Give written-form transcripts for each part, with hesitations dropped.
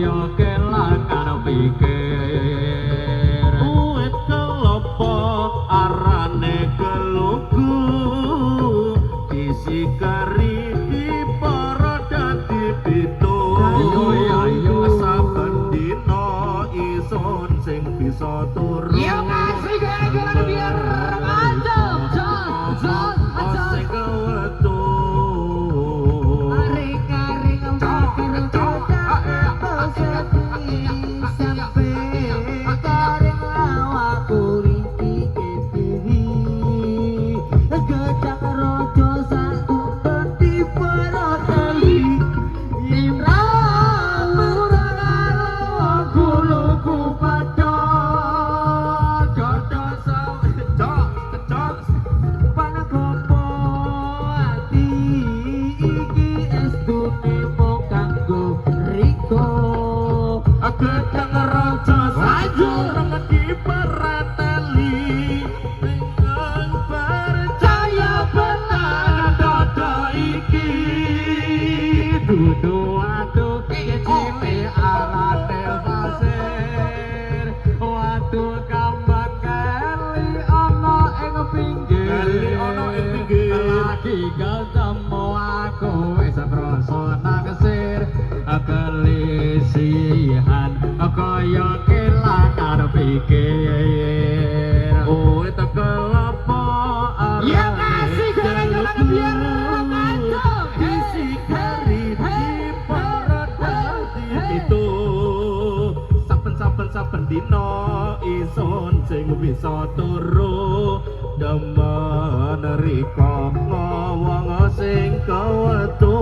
kaya kelangan pikir Uwit kelopo arane kelugu disikari di para dadi pitu saben dina isun sing bisa turu Yo kasih gara-gara biar mantap Jot sing kewetu Aring-aring bakar kotak sepi sampai kareng awakku rintik-rintik gedang rojo satu peti peroteli imran murah guluku pada jodoh sawit cocok panagopo ati iki estune mung kanggo riko gedang rojo sajur dipereteli dengan percaya benar dodo iki dudu aduh kecile arane pasir watu kambang kali ana ing pinggir Kali ana ing pinggir. lagi ketemu aku wis krasa naksir kelisihan kaya kelangan pikir oh itu kelopo Ya kasih gara-gara biar mantap disikari di para dadi itu saben dina isun sing bisa turu demen rika ngowong sing kewetu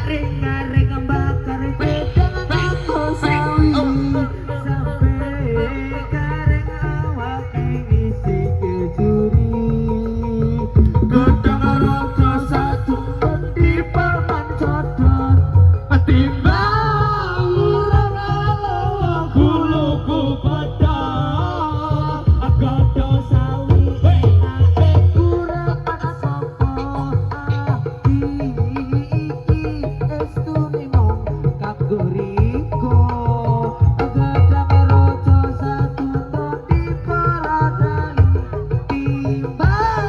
Ring-ring bakar gedang aku sawi sampai kareng awak isi kejuri gedang rojo satu di paman codot timbang urang buluku pada godo sawi enake kurang sopo iki estune mong kanggo riko gedang rojo satu di paradali timbang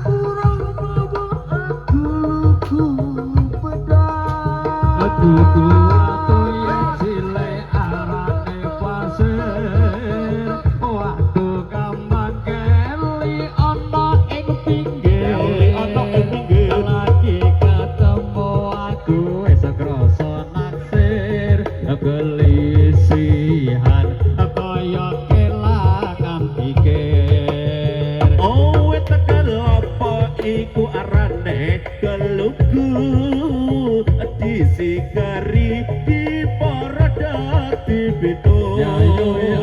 urang buluku pada dudu atuh cile arane pasir waktu kambang keli ana ing pinggir lagi ketemu aku wis krasa naksir kelisihan kaya kelangan pikir oh itu kelopo iku arane kelugu disikari di para dadi pitu ya yo ya